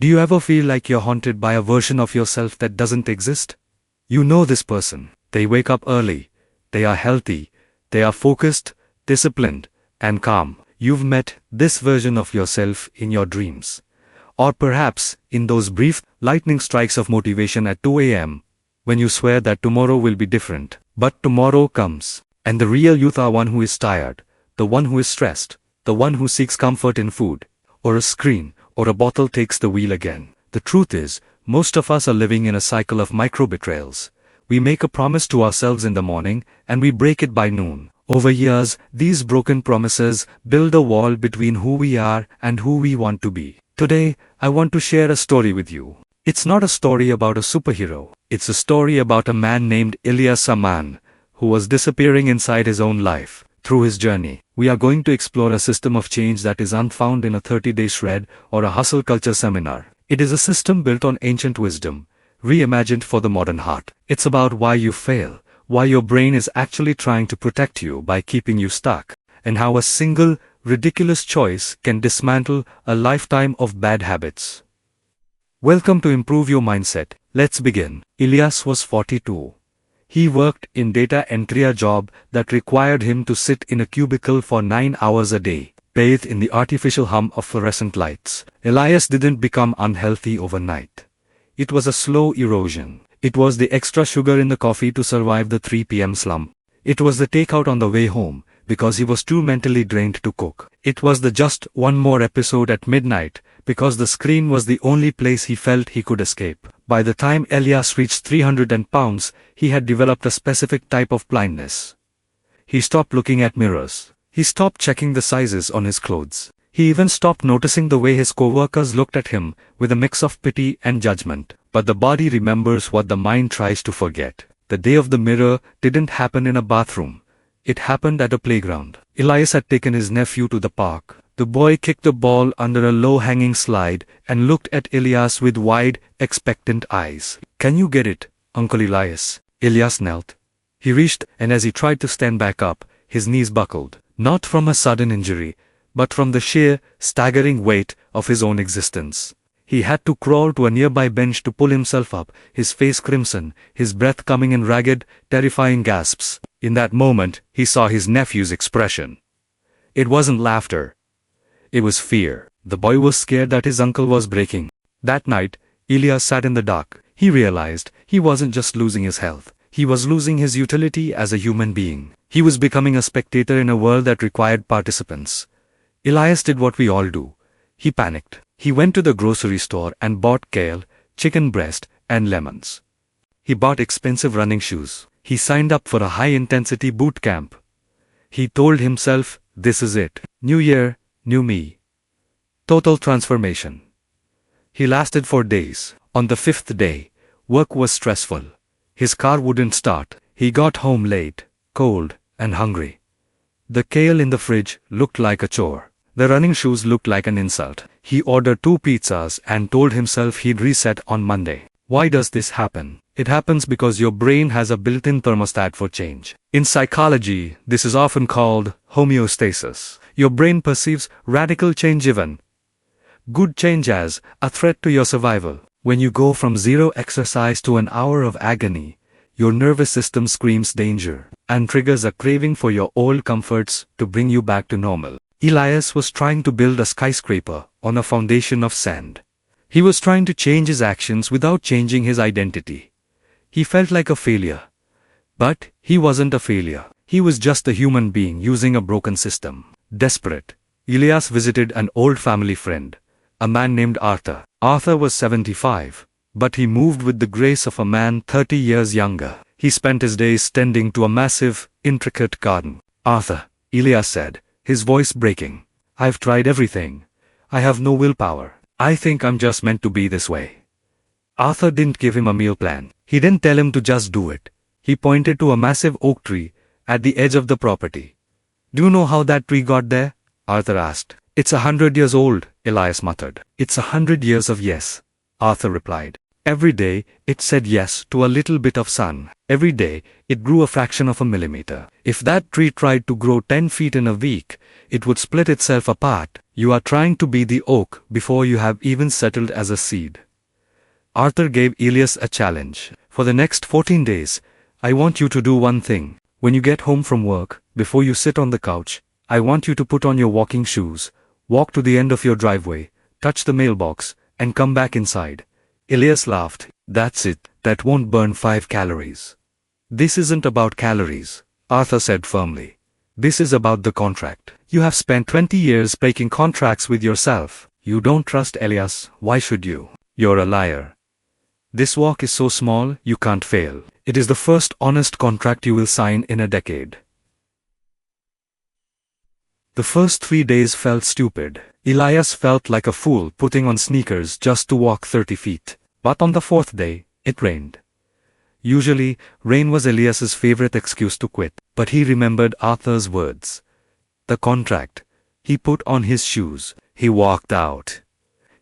Do you ever feel like you're haunted by a version of yourself that doesn't exist? You know this person. They wake up early. They are healthy. They are focused, disciplined, and calm. You've met this version of yourself in your dreams. Or perhaps in those brief, lightning strikes of motivation at 2 a.m. when you swear that tomorrow will be different. But tomorrow comes, and the real youth are one who is tired, the one who is stressed, the one who seeks comfort in food, or a screen, or a bottle takes the wheel again. The truth is, most of us are living in a cycle of micro-betrayals. We make a promise to ourselves in the morning, and we break it by noon. Over years, these broken promises build a wall between who we are and who we want to be. Today, I want to share a story with you. It's not a story about a superhero. It's a story about a man named Ilyas, who was disappearing inside his own life. Through his journey, we are going to explore a system of change that is unfound in a 30-day shred or a hustle culture seminar. It is a system built on ancient wisdom, reimagined for the modern heart. It's about why you fail, why your brain is actually trying to protect you by keeping you stuck, and how a single, ridiculous choice can dismantle a lifetime of bad habits. Welcome to Improve Your Mindset. Let's begin. Ilyas was 42. He worked in data entry, a job that required him to sit in a cubicle for 9 hours a day, bathed in the artificial hum of fluorescent lights. Ilyas didn't become unhealthy overnight. It was a slow erosion. It was the extra sugar in the coffee to survive the 3 p.m. slump. It was the takeout on the way home, because he was too mentally drained to cook. It was the just one more episode at midnight, because the screen was the only place he felt he could escape. By the time Ilyas reached 300 pounds, he had developed a specific type of blindness. He stopped looking at mirrors. He stopped checking the sizes on his clothes. He even stopped noticing the way his co-workers looked at him, with a mix of pity and judgment. But the body remembers what the mind tries to forget. The day of the mirror didn't happen in a bathroom. It happened at a playground. Ilyas had taken his nephew to the park. The boy kicked a ball under a low-hanging slide and looked at Ilyas with wide, expectant eyes. "Can you get it, Uncle Ilyas?" Ilyas knelt. He reached, and as he tried to stand back up, his knees buckled. Not from a sudden injury, but from the sheer, staggering weight of his own existence. He had to crawl to a nearby bench to pull himself up, his face crimson, his breath coming in ragged, terrifying gasps. In that moment, he saw his nephew's expression. It wasn't laughter. It was fear. The boy was scared that his uncle was breaking. That night, Ilyas sat in the dark. He realized he wasn't just losing his health. He was losing his utility as a human being. He was becoming a spectator in a world that required participants. Ilyas did what we all do. He panicked. He went to the grocery store and bought kale, chicken breast, and lemons. He bought expensive running shoes. He signed up for a high-intensity boot camp. He told himself, "This is it. New year, new me. Total transformation." He lasted for days. On the 5th day, work was stressful. His car wouldn't start. He got home late, cold, and hungry. The kale in the fridge looked like a chore. The running shoes looked like an insult. He ordered 2 pizzas and told himself he'd reset on Monday. Why does this happen? It happens because your brain has a built-in thermostat for change. In psychology, this is often called homeostasis. Your brain perceives radical change, even good change, as a threat to your survival. When you go from 0 exercise to an hour of agony, your nervous system screams danger and triggers a craving for your old comforts to bring you back to normal. Ilyas was trying to build a skyscraper on a foundation of sand. He was trying to change his actions without changing his identity. He felt like a failure. But he wasn't a failure. He was just a human being using a broken system. Desperate, Ilyas visited an old family friend, a man named Arthur. Arthur was 75, but he moved with the grace of a man 30 years younger. He spent his days tending to a massive, intricate garden. "Arthur," Ilyas said, his voice breaking, "I've tried everything. I have no willpower. I think I'm just meant to be this way." Arthur didn't give him a meal plan. He didn't tell him to just do it. He pointed to a massive oak tree at the edge of the property. "Do you know how that tree got there?" Arthur asked. "It's 100 years old," Ilyas muttered. "It's 100 years of yes," Arthur replied. Every day, it said yes to a little bit of sun. Every day, it grew a fraction of a millimeter. If that tree tried to grow 10 feet in a week, it would split itself apart. You are trying to be the oak before you have even settled as a seed. Arthur gave Elias a challenge. For the next 14 days, I want you to do one thing. When you get home from work, before you sit on the couch, I want you to put on your walking shoes, walk to the end of your driveway, touch the mailbox, and come back inside. Elias laughed. That's it. That won't burn 5 calories. This isn't about calories, Arthur said firmly. This is about the contract. You have spent 20 years breaking contracts with yourself. You don't trust Elias. Why should you? You're a liar. This walk is so small, you can't fail. It is the first honest contract you will sign in a decade. The first 3 days felt stupid. Elias felt like a fool putting on sneakers just to walk 30 feet. But on the 4th day, it rained. Usually, rain was Elias's favorite excuse to quit, but he remembered Arthur's words. The contract. He put on his shoes. He walked out.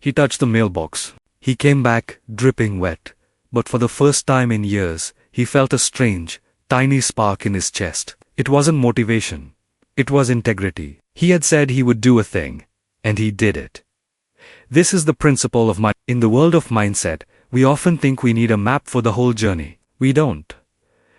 He touched the mailbox. He came back, dripping wet. But for the first time in years, he felt a strange, tiny spark in his chest. It wasn't motivation. It was integrity. He had said he would do a thing, and he did it. This is the principle of In the world of mindset, we often think we need a map for the whole journey. We don't.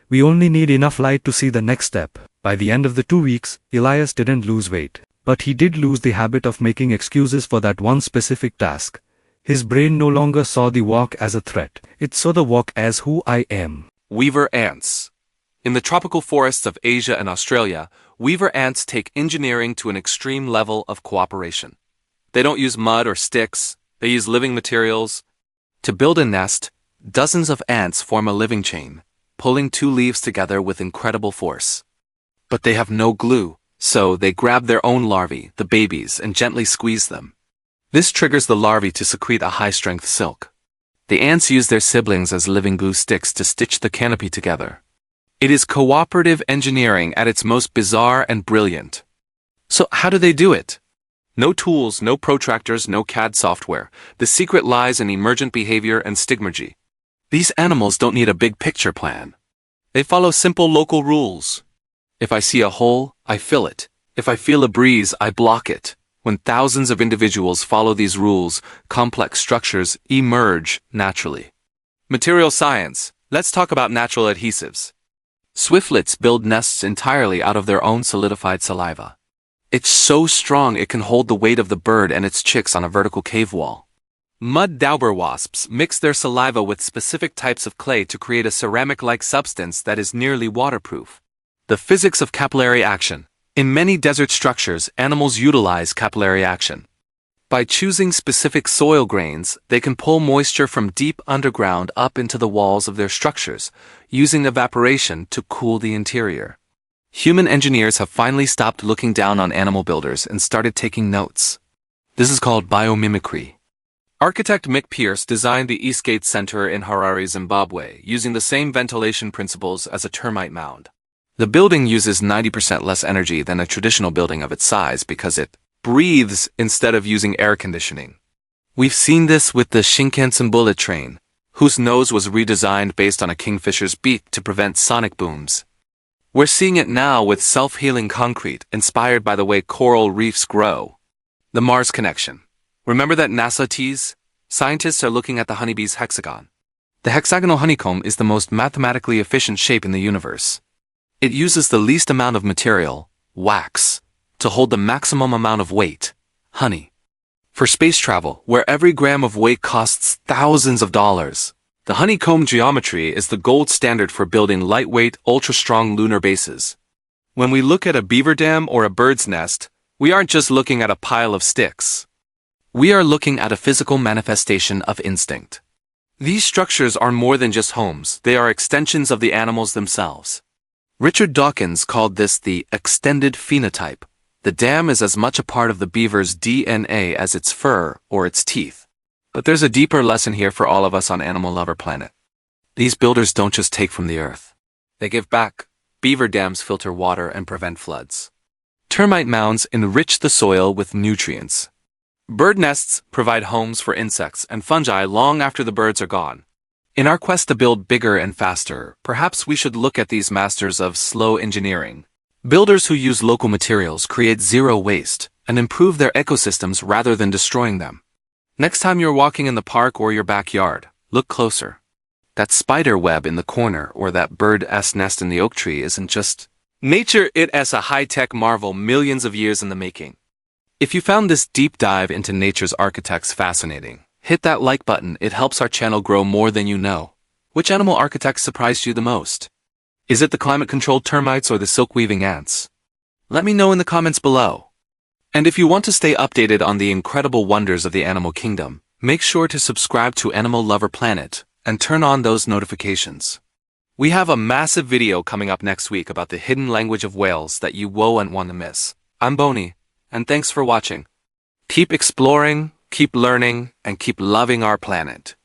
We only need enough light to see the next step. By the end of the 2 weeks, Elias didn't lose weight. But he did lose the habit of making excuses for that one specific task. His brain no longer saw the walk as a threat. It saw the walk as who I am. Weaver ants. In the tropical forests of Asia and Australia, weaver ants take engineering to an extreme level of cooperation. They don't use mud or sticks, they use living materials. To build a nest, dozens of ants form a living chain, pulling 2 leaves together with incredible force. But they have no glue, so they grab their own larvae, the babies, and gently squeeze them. This triggers the larvae to secrete a high-strength silk. The ants use their siblings as living glue sticks to stitch the canopy together. It is cooperative engineering at its most bizarre and brilliant. So how do they do it? No tools, no protractors, no CAD software. The secret lies in emergent behavior and stigmergy. These animals don't need a big picture plan. They follow simple local rules. If I see a hole, I fill it. If I feel a breeze, I block it. When thousands of individuals follow these rules, complex structures emerge naturally. Material science. Let's talk about natural adhesives. Swiftlets build nests entirely out of their own solidified saliva. It's so strong it can hold the weight of the bird and its chicks on a vertical cave wall. Mud dauber wasps mix their saliva with specific types of clay to create a ceramic-like substance that is nearly waterproof. The physics of capillary action. In many desert structures, animals utilize capillary action. By choosing specific soil grains, they can pull moisture from deep underground up into the walls of their structures, using evaporation to cool the interior. Human engineers have finally stopped looking down on animal builders and started taking notes. This is called biomimicry. Architect Mick Pierce designed the Eastgate Center in Harare, Zimbabwe, using the same ventilation principles as a termite mound. The building uses 90% less energy than a traditional building of its size because it breathes instead of using air conditioning. We've seen this with the Shinkansen bullet train, whose nose was redesigned based on a kingfisher's beak to prevent sonic booms. We're seeing it now with self-healing concrete inspired by the way coral reefs grow. The Mars connection. Remember that NASA tease? Scientists are looking at the honeybee's hexagon. The hexagonal honeycomb is the most mathematically efficient shape in the universe. It uses the least amount of material, wax, to hold the maximum amount of weight, honey. For space travel, where every gram of weight costs thousands of dollars, the honeycomb geometry is the gold standard for building lightweight, ultra-strong lunar bases. When we look at a beaver dam or a bird's nest, we aren't just looking at a pile of sticks. We are looking at a physical manifestation of instinct. These structures are more than just homes, they are extensions of the animals themselves. Richard Dawkins called this the extended phenotype. The dam is as much a part of the beaver's DNA as its fur or its teeth. But there's a deeper lesson here for all of us on Animal Lover Planet. These builders don't just take from the earth. They give back. Beaver dams filter water and prevent floods. Termite mounds enrich the soil with nutrients. Bird nests provide homes for insects and fungi long after the birds are gone. In our quest to build bigger and faster, perhaps we should look at these masters of slow engineering. Builders who use local materials create zero waste and improve their ecosystems rather than destroying them. Next time you're walking in the park or your backyard, look closer. That spider web in the corner or that bird's nest in the oak tree isn't just nature, it is a high-tech marvel millions of years in the making. If you found this deep dive into nature's architects fascinating, hit that like button. It helps our channel grow more than you know. Which animal architects surprised you the most? Is it the climate-controlled termites or the silk-weaving ants? Let me know in the comments below. And if you want to stay updated on the incredible wonders of the animal kingdom, make sure to subscribe to Animal Lover Planet and turn on those notifications. We have a massive video coming up next week about the hidden language of whales that you won't want to miss. I'm Bonnie, and thanks for watching. Keep exploring, keep learning, and keep loving our planet.